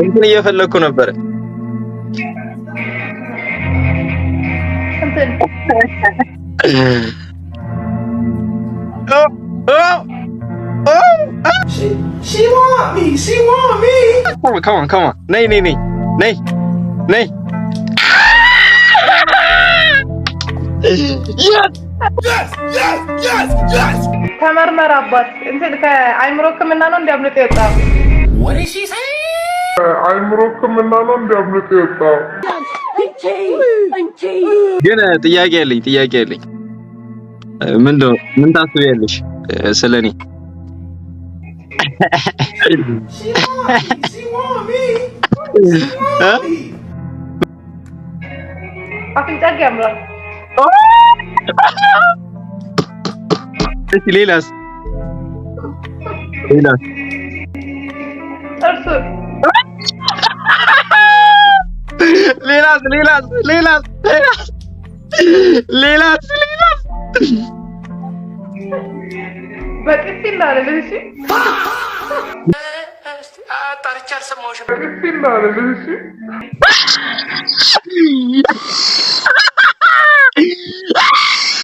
እንትን እየፈለኩ ነበር። She want me. Come on. Nay. Yes. ተመርመር አባት እንትን ከአይምሮ ሕክምና ነው እንዲያምልጥ የወጣው። What did she say? አይምሮ ሕክምና ነው እንዲያምልጥ የወጣው። ግን ጥያቄ አለኝ። ምን ታስቢያለሽ ስለኔ? She want me. አፍንጫ ያምራል። ሌላስ እርሱ ሌላስ በጥፊ እንዳለ እሺ አጣርቻ አልሰማሁሽም። በጥፊ እንዳለ እሺ